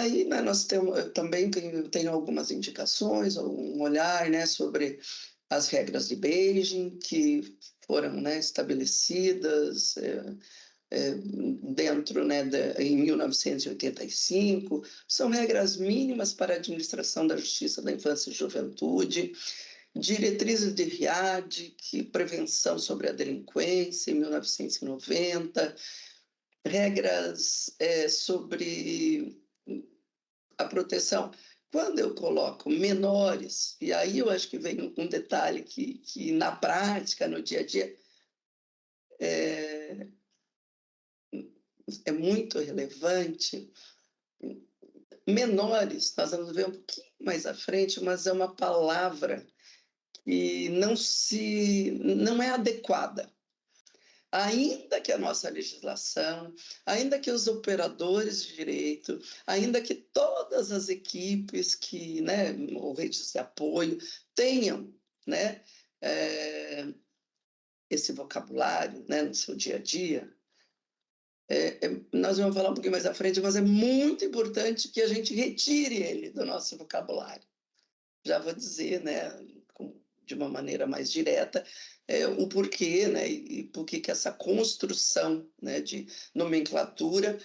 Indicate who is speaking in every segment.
Speaker 1: Aí, né, nós temos, eu também tenho algumas indicações, um olhar, né, sobre as regras de Beijing, que foram, né, estabelecidas dentro, né, em 1985, são regras mínimas para a administração da justiça da infância e juventude, diretrizes de Riad, que prevenção sobre a delinquência, em 1990, regras sobre a proteção. Quando eu coloco menores, e aí eu acho que vem um detalhe que na prática, no dia a dia, é muito relevante. Menores, nós vamos ver um pouquinho mais à frente, mas é uma palavra que não é adequada. Ainda que a nossa legislação, ainda que os operadores de direito, ainda que todas as equipes que, né, ou redes de apoio tenham, né, esse vocabulário, né, no seu dia a dia, nós vamos falar um pouquinho mais à frente, mas é muito importante que a gente retire ele do nosso vocabulário. Já vou dizer, né, de uma maneira mais direta, o porquê, né, e por que essa construção, né, de nomenclatura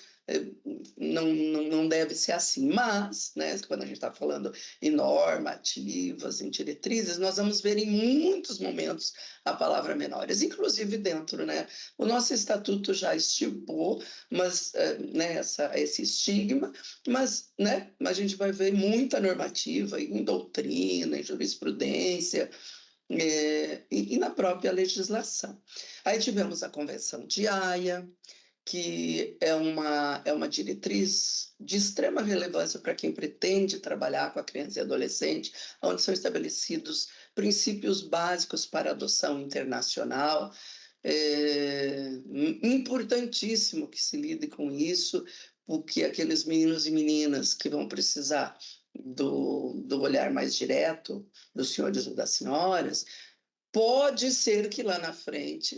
Speaker 1: não deve ser assim. Mas, né, quando a gente está falando em normativas, em diretrizes, nós vamos ver em muitos momentos a palavra menores, inclusive dentro, né, o nosso estatuto já estipulou, mas, né, esse estigma, mas, né, a gente vai ver muita normativa em doutrina, em jurisprudência, e na própria legislação. Aí tivemos a Convenção de Haia, que é uma diretriz de extrema relevância para quem pretende trabalhar com a criança e adolescente, onde são estabelecidos princípios básicos para a adoção internacional. É importantíssimo que se lide com isso, porque aqueles meninos e meninas que vão precisar do olhar mais direto dos senhores ou das senhoras, pode ser que lá na frente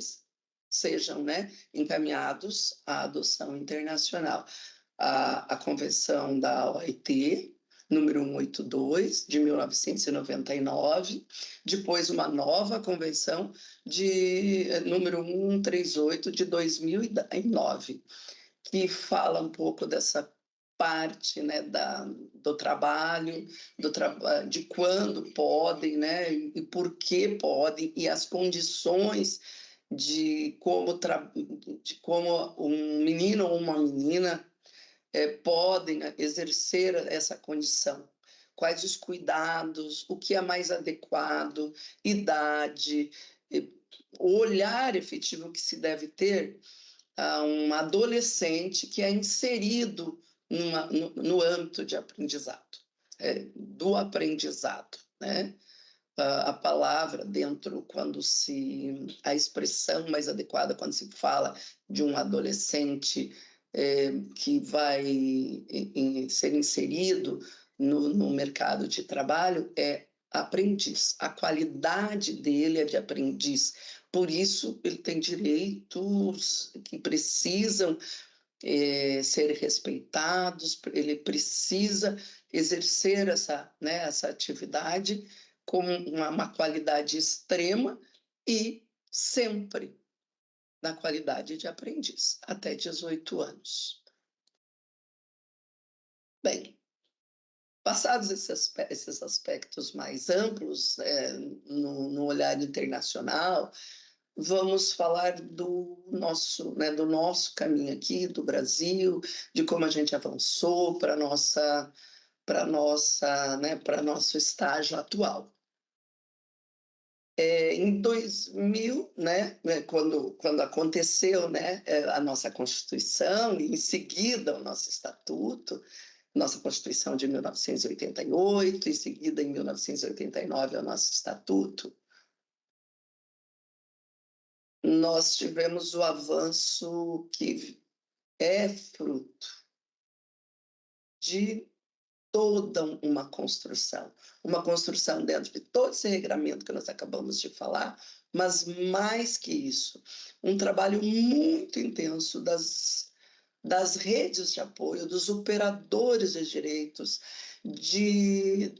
Speaker 1: sejam, né, encaminhados à adoção internacional. A Convenção da OIT, número 182, de 1999, depois uma nova convenção número 138, de 2009, que fala um pouco dessa parte, né, do trabalho, de quando podem, né, e por que podem, e as condições de como um menino ou uma menina podem exercer essa condição. Quais os cuidados, o que é mais adequado, idade, o olhar efetivo que se deve ter a um adolescente que é inserido no âmbito de aprendizado, do aprendizado, né? A palavra dentro, a expressão mais adequada quando se fala de um adolescente que vai ser inserido no mercado de trabalho é aprendiz. A qualidade dele é de aprendiz. Por isso, ele tem direitos que precisam ser respeitados, ele precisa exercer essa atividade com uma qualidade extrema e sempre na qualidade de aprendiz, até 18 anos. Bem, passados esses aspectos mais amplos no olhar internacional, vamos falar do nosso caminho aqui, do Brasil, de como a gente avançou para nosso estágio atual. Em 2000, né, quando aconteceu, né, a nossa Constituição, e em seguida o nosso Estatuto, nossa Constituição de 1988, em seguida, em 1989, o nosso Estatuto, nós tivemos o avanço que é fruto de toda uma construção dentro de todo esse regramento que nós acabamos de falar, mas mais que isso, um trabalho muito intenso das redes de apoio, dos operadores de direitos,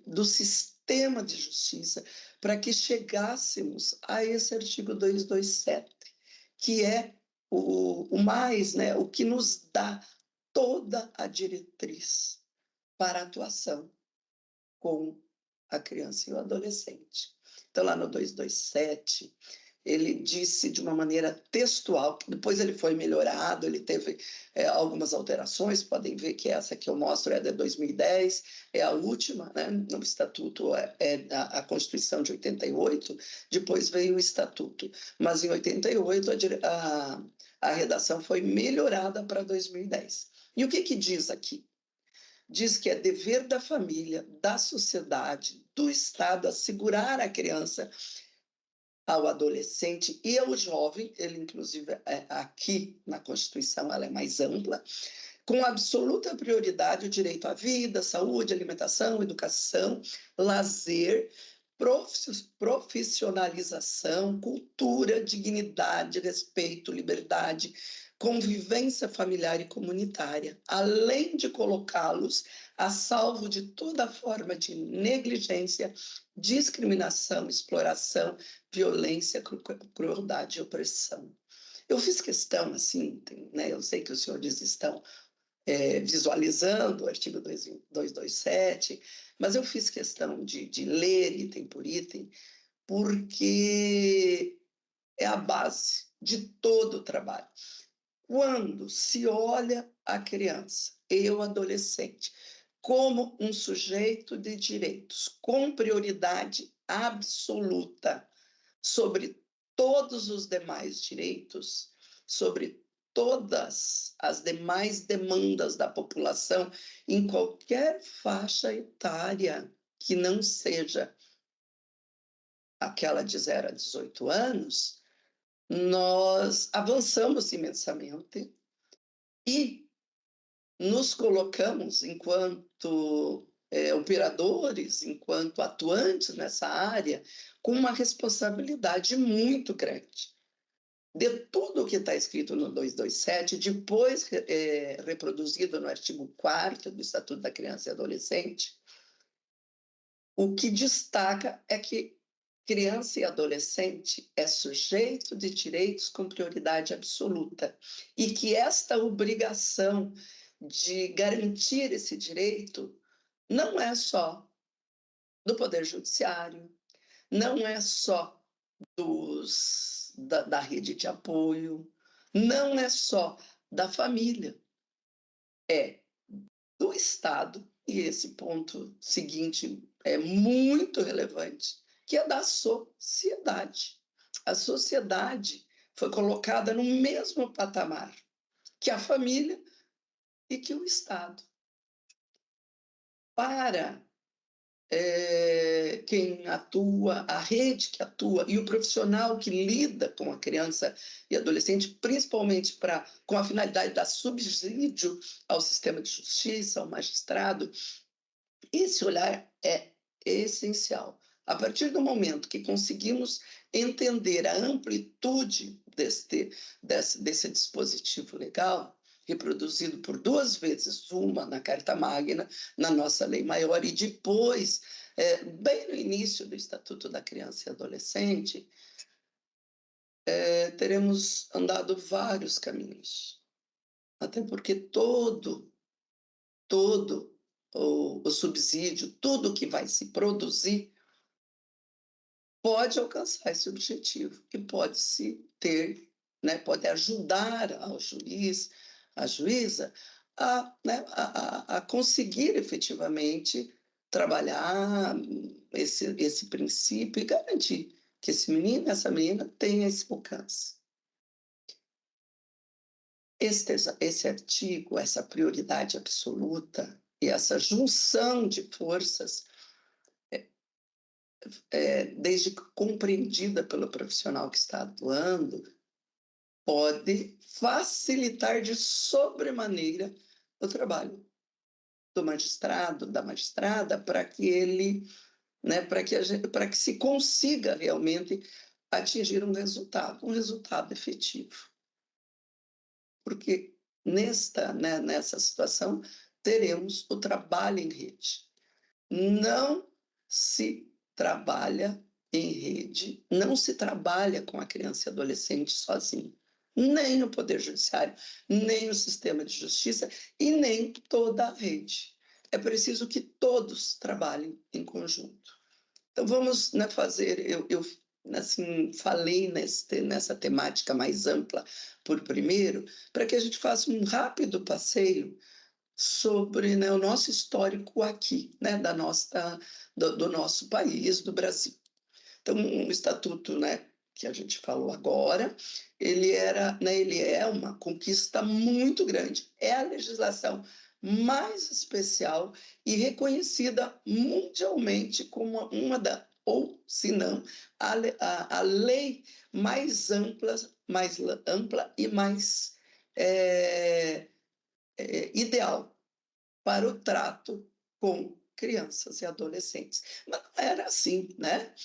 Speaker 1: do sistema de justiça, para que chegássemos a esse artigo 227, que é o mais, né, o que nos dá toda a diretriz para a atuação com a criança e o adolescente. Então, lá no 227, ele disse de uma maneira textual, depois ele foi melhorado, ele teve algumas alterações, podem ver que essa que eu mostro é de 2010, é a última, né? No Estatuto a Constituição de 88, depois veio o Estatuto, mas em 88 a redação foi melhorada para 2010. E o que diz aqui? Diz que é dever da família, da sociedade, do Estado assegurar à criança, ao adolescente e ao jovem, ele inclusive aqui na Constituição ela é mais ampla, com absoluta prioridade o direito à vida, saúde, alimentação, educação, lazer, profissionalização, cultura, dignidade, respeito, liberdade, convivência familiar e comunitária, além de colocá-los a salvo de toda forma de negligência, discriminação, exploração, violência, crueldade e opressão. Eu fiz questão, assim, né, eu sei que os senhores estão visualizando o artigo 227, mas eu fiz questão de ler item por item, porque é a base de todo o trabalho. Quando se olha a criança e o adolescente como um sujeito de direitos com prioridade absoluta sobre todos os demais direitos, sobre todas as demais demandas da população, em qualquer faixa etária que não seja aquela de 0 a 18 anos, nós avançamos imensamente e nos colocamos enquanto operadores, enquanto atuantes nessa área, com uma responsabilidade muito grande. De tudo o que está escrito no 227, depois reproduzido no artigo 4º do Estatuto da Criança e Adolescente, o que destaca é que criança e adolescente é sujeito de direitos com prioridade absoluta e que esta obrigação de garantir esse direito não é só do Poder Judiciário, não é só da rede de apoio, não é só da família, é do Estado, e esse ponto seguinte é muito relevante, que é da sociedade. A sociedade foi colocada no mesmo patamar que a família e que o Estado. Para quem atua, a rede que atua e o profissional que lida com a criança e adolescente, principalmente com a finalidade de dar subsídio ao sistema de justiça, ao magistrado, esse olhar é essencial. A partir do momento que conseguimos entender a amplitude desse dispositivo legal, reproduzido por 2 vezes, uma na Carta Magna, na nossa Lei Maior, e depois, bem no início do Estatuto da Criança e Adolescente, teremos andado vários caminhos. Até porque todo o subsídio, tudo que vai se produzir, pode alcançar esse objetivo, que pode se ter, né, pode ajudar ao juiz, à juíza, a conseguir efetivamente trabalhar esse princípio e garantir que esse menino, essa menina tenha esse alcance. Esse artigo, essa prioridade absoluta e essa junção de forças, desde que compreendida pelo profissional que está atuando, pode facilitar de sobremaneira o trabalho do magistrado, da magistrada, para que ele, né, para que se consiga realmente atingir um resultado efetivo. Porque nessa situação, teremos o trabalho em rede. Não se trabalha em rede, não se trabalha com a criança e adolescente sozinho, nem no Poder Judiciário, nem no sistema de justiça e nem toda a rede. É preciso que todos trabalhem em conjunto. Então, vamos, né, fazer. Eu assim, falei nessa temática mais ampla por primeiro, para que a gente faça um rápido passeio sobre, né, o nosso histórico aqui, né, do nosso país, do Brasil. Então, o estatuto, né, que a gente falou agora, ele é uma conquista muito grande. É a legislação mais especial e reconhecida mundialmente como ou se não, a lei mais ampla e mais é, ideal para o trato com crianças e adolescentes. Mas não era assim, né?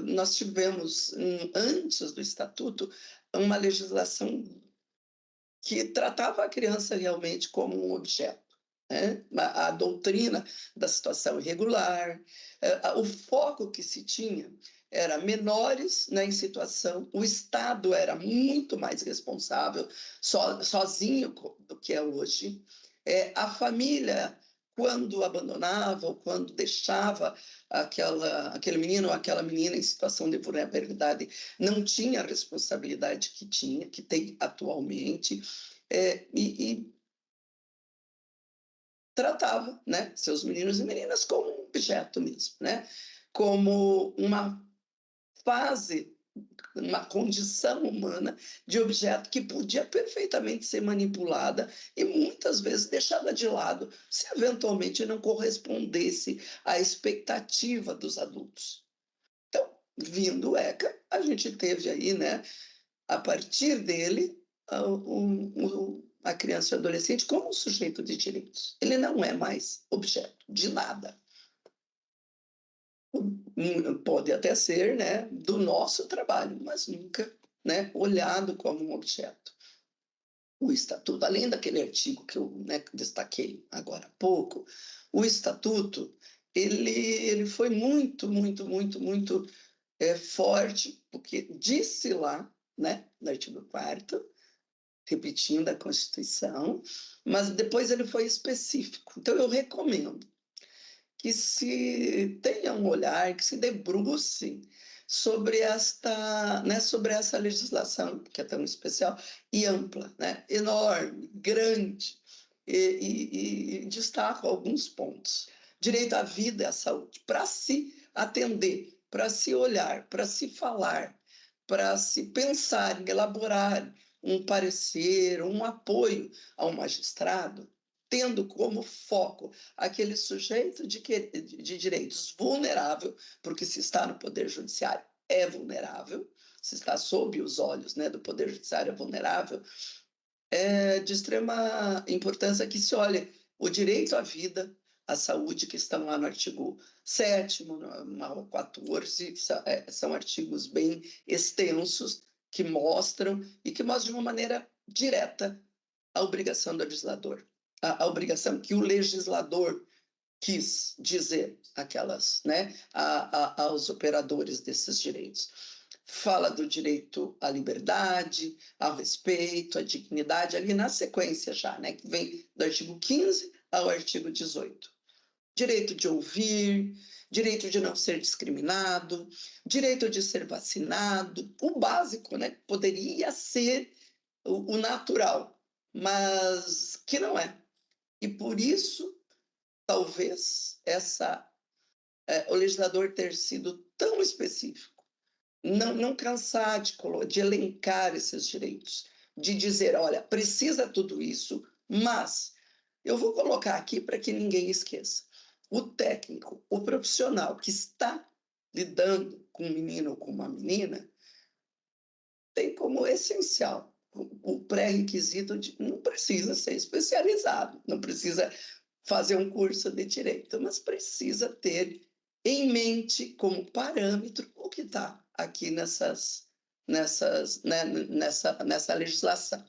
Speaker 1: Nós tivemos, antes do Estatuto, uma legislação que tratava a criança realmente como um objeto. Né? A doutrina da situação irregular, o foco que se tinha era menores, né, em situação, o Estado era muito mais responsável, sozinho do que é hoje, a família, quando abandonava ou quando deixava aquele menino ou aquela menina em situação de vulnerabilidade, não tinha a responsabilidade que tem atualmente, e tratava, né, seus meninos e meninas como um objeto mesmo, né, como uma fase, uma condição humana de objeto que podia perfeitamente ser manipulada e muitas vezes deixada de lado se eventualmente não correspondesse à expectativa dos adultos. Então, vindo o ECA, a gente teve aí, né, a partir dele, a criança e o adolescente como um sujeito de direitos. Ele não é mais objeto de nada. Pode até ser, né, do nosso trabalho, mas nunca, né, olhado como um objeto. O Estatuto, além daquele artigo que eu, né, destaquei agora há pouco, o Estatuto ele foi muito, muito, muito, muito forte, porque disse lá, né, no artigo 4º, repetindo a Constituição, mas depois ele foi específico. Então, eu recomendo que se tenha um olhar, que se debrucem sobre sobre essa legislação, que é tão especial e ampla, né? Enorme, grande, e destaco alguns pontos. Direito à vida e à saúde, para se atender, para se olhar, para se falar, para se pensar em elaborar um parecer, um apoio ao magistrado, tendo como foco aquele sujeito de direitos vulnerável, porque se está no Poder Judiciário é vulnerável, se está sob os olhos, né, do Poder Judiciário é vulnerável, é de extrema importância que se olhe o direito à vida, à saúde, que estão lá no artigo 7º, no 14º, são artigos bem extensos, que mostram de uma maneira direta a obrigação do legislador, a obrigação que o legislador quis dizer né, aos operadores desses direitos. Fala do direito à liberdade, ao respeito, à dignidade, ali na sequência já, né, que vem do artigo 15 ao artigo 18. Direito de ouvir, direito de não ser discriminado, direito de ser vacinado, o básico, né, poderia ser o natural, mas que não é. E por isso, talvez, o legislador ter sido tão específico, não cansar de elencar esses direitos, de dizer, olha, precisa tudo isso, mas eu vou colocar aqui para que ninguém esqueça. O técnico, o profissional que está lidando com um menino ou com uma menina, tem como essencial o pré-requisito de não precisa ser especializado, não precisa fazer um curso de direito, mas precisa ter em mente como parâmetro o que está aqui nessa legislação.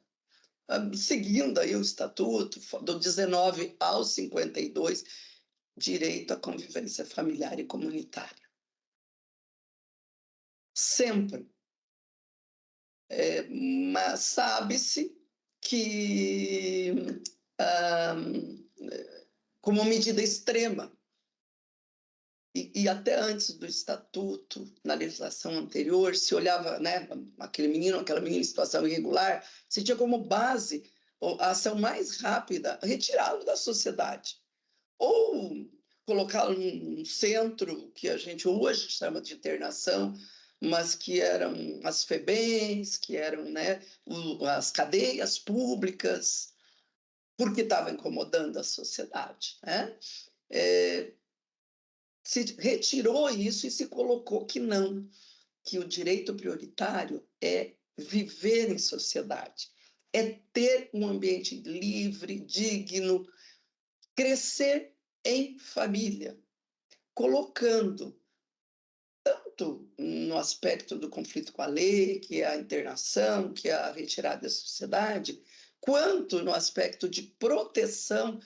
Speaker 1: seguindo aí o Estatuto, do 19 ao 52, direito à convivência familiar e comunitária. Sempre. Mas sabe-se que, como medida extrema, e até antes do Estatuto, na legislação anterior, se olhava, né, aquele menino, aquela menina em situação irregular, se tinha como base a ação mais rápida, retirá-lo da sociedade. Ou colocá-lo num centro que a gente hoje chama de internação, mas que eram as FEBEMs, que eram, né, as cadeias públicas, porque estava incomodando a sociedade, né? Se retirou isso e se colocou que não, que o direito prioritário é viver em sociedade, é ter um ambiente livre, digno, crescer em família, colocando tanto no aspecto do conflito com a lei, que é a internação, que é a retirada da sociedade, quanto no aspecto de proteção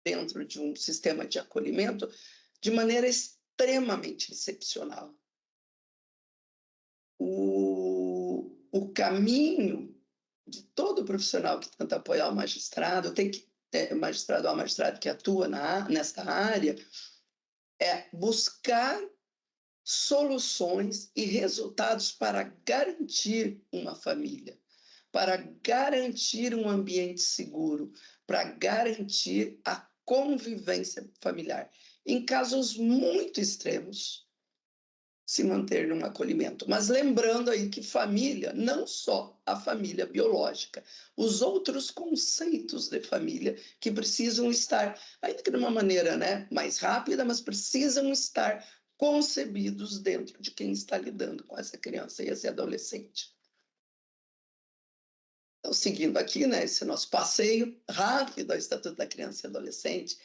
Speaker 1: dentro de um sistema de acolhimento, de maneira extremamente excepcional. O caminho de todo profissional que tenta apoiar o magistrado, tem que magistrado ou magistrado que atua nessa área, é buscar soluções e resultados para garantir uma família, para garantir um ambiente seguro, para garantir a convivência familiar. Em casos muito extremos, se manter num acolhimento. Mas lembrando aí que família, não só a família biológica, os outros conceitos de família que precisam estar, ainda que de uma maneira, né, mais rápida, mas precisam estar concebidos dentro de quem está lidando com essa criança e esse adolescente. Então, seguindo aqui, né, esse nosso passeio rápido ao Estatuto da Criança e Adolescente,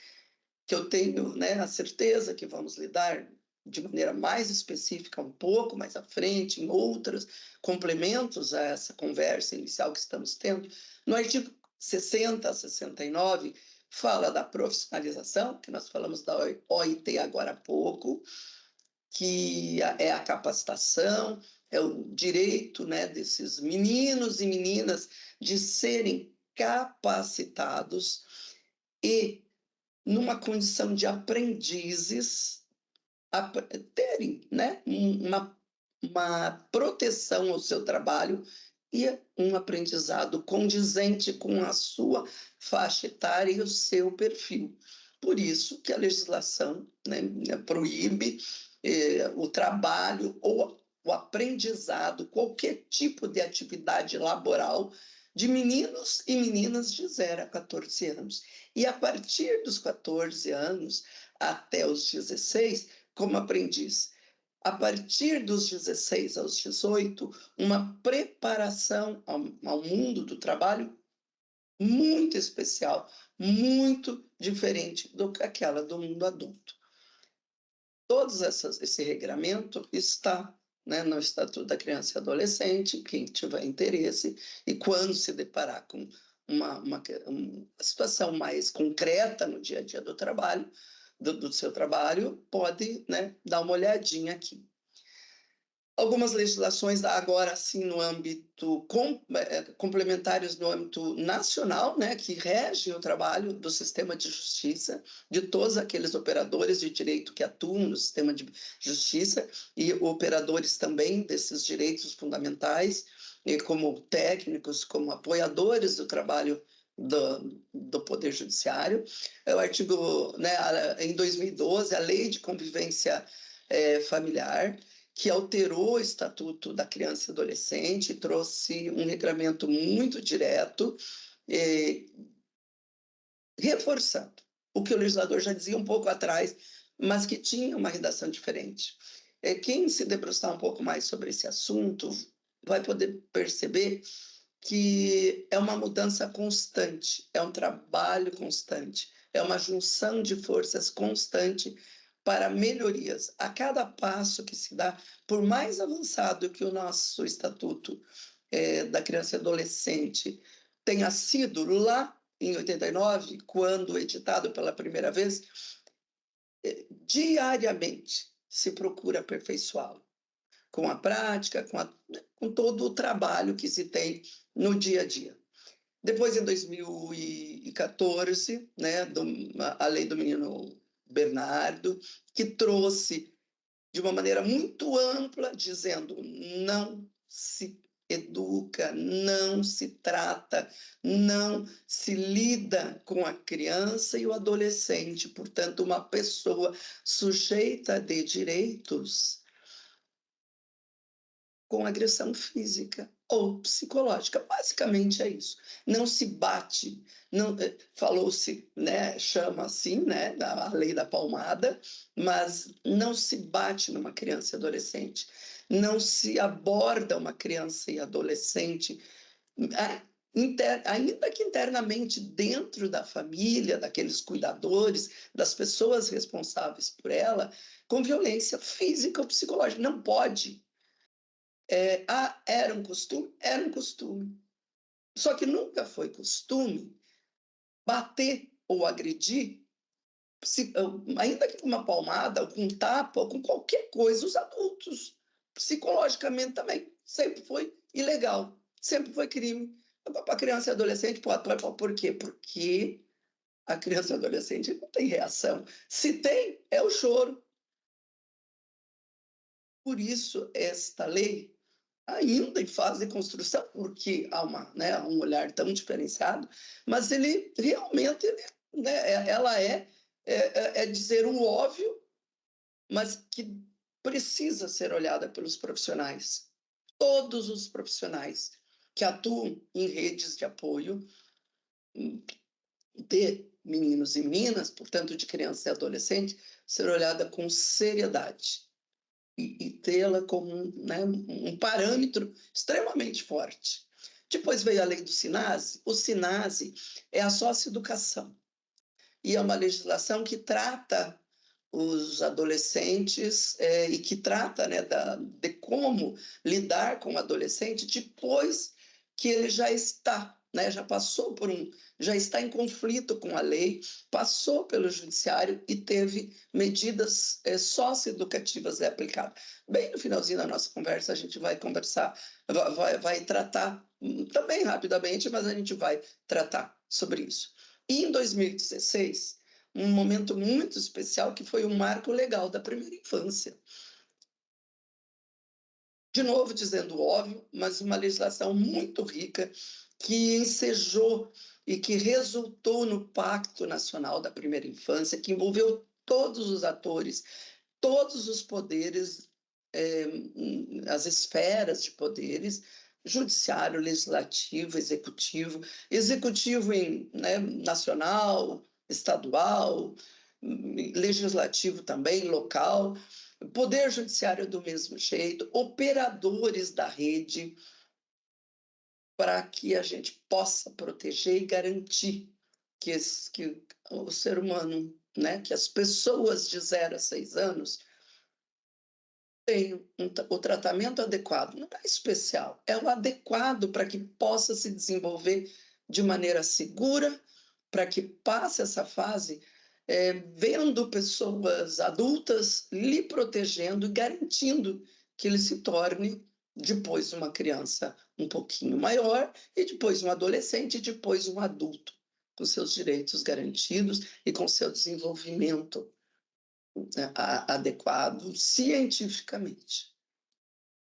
Speaker 1: que eu tenho, né, a certeza que vamos lidar de maneira mais específica um pouco mais à frente, em outros complementos a essa conversa inicial que estamos tendo. No artigo 60 a 69, fala da profissionalização, que nós falamos da OIT agora há pouco, que é a capacitação, é o direito, né, desses meninos e meninas de serem capacitados e, numa condição de aprendizes, terem, né, uma proteção ao seu trabalho e um aprendizado condizente com a sua faixa etária e o seu perfil. Por isso que a legislação, né, proíbe o trabalho ou o aprendizado, qualquer tipo de atividade laboral de meninos e meninas de 0 a 14 anos. E a partir dos 14 anos até os 16, como aprendiz. A partir dos 16 aos 18, uma preparação ao mundo do trabalho muito especial, muito diferente do que aquela do mundo adulto. Todo esse regramento está, né, no Estatuto da Criança e Adolescente, quem tiver interesse, e quando se deparar com uma situação mais concreta no dia a dia do trabalho, do seu trabalho, pode, né, dar uma olhadinha aqui. Algumas legislações agora, sim, no âmbito complementares no âmbito nacional, né, que regem o trabalho do sistema de justiça, de todos aqueles operadores de direito que atuam no sistema de justiça e operadores também desses direitos fundamentais, e como técnicos, como apoiadores do trabalho do Poder Judiciário. O artigo, né, em 2012, a Lei de Convivência Familiar, que alterou o Estatuto da Criança e Adolescente, trouxe um regramento muito direto, reforçando o que o legislador já dizia um pouco atrás, mas que tinha uma redação diferente. Quem se debruçar um pouco mais sobre esse assunto vai poder perceber que é uma mudança constante, é um trabalho constante, é uma junção de forças constante para melhorias. A cada passo que se dá, por mais avançado que o nosso Estatuto da Criança e Adolescente tenha sido lá em 89, quando editado pela primeira vez, diariamente se procura aperfeiçoá-lo, com a prática, com todo o trabalho que se tem no dia a dia. Depois, em 2014, né, a lei do menino Bernardo, que trouxe de uma maneira muito ampla, dizendo não se educa, não se trata, não se lida com a criança e o adolescente, portanto, uma pessoa sujeita de direitos com agressão física ou psicológica. Basicamente é isso. Não se bate, não falou-se, né, chama assim, né, a lei da palmada, mas não se bate numa criança e adolescente, não se aborda uma criança e adolescente, ainda que internamente dentro da família, daqueles cuidadores, das pessoas responsáveis por ela, com violência física ou psicológica. Não pode. Era um costume? Era um costume. Só que nunca foi costume bater ou agredir, ainda que com uma palmada, ou com um tapa, ou com qualquer coisa, os adultos. Psicologicamente também. Sempre foi ilegal. Sempre foi crime. Para criança e adolescente, pode. Por quê? Porque a criança e adolescente não tem reação. Se tem, é o choro. Por isso, esta lei, ainda em fase de construção, porque há um olhar tão diferenciado, mas ele realmente, ela é dizer o óbvio, mas que precisa ser olhada pelos profissionais. Todos os profissionais que atuam em redes de apoio de meninos e meninas, portanto, de criança e adolescente, ser olhada com seriedade e tê-la como um parâmetro extremamente forte. Depois veio a lei do SINASE. O SINASE é a socioeducação e é uma legislação que trata os adolescentes e que trata de como lidar com o adolescente depois que ele já está, já passou já está em conflito com a lei, passou pelo judiciário e teve medidas socioeducativas aplicadas. Bem no finalzinho da nossa conversa, a gente vai conversar, vai tratar também rapidamente, mas a gente vai tratar sobre isso. E em 2016, um momento muito especial, que foi o marco legal da primeira infância. De novo, dizendo óbvio, mas uma legislação muito rica, que ensejou e que resultou no Pacto Nacional da Primeira Infância, que envolveu todos os atores, todos os poderes, as esferas de poderes, judiciário, legislativo, executivo nacional, estadual, legislativo também, local, poder judiciário do mesmo jeito, operadores da rede, para que a gente possa proteger e garantir que o ser humano, que as pessoas de 0 a 6 anos tenham o tratamento adequado. Não é especial, é o adequado para que possa se desenvolver de maneira segura, para que passe essa fase vendo pessoas adultas lhe protegendo e garantindo que ele se torne depois uma criança um pouquinho maior e depois um adolescente e depois um adulto, com seus direitos garantidos e com seu desenvolvimento adequado cientificamente.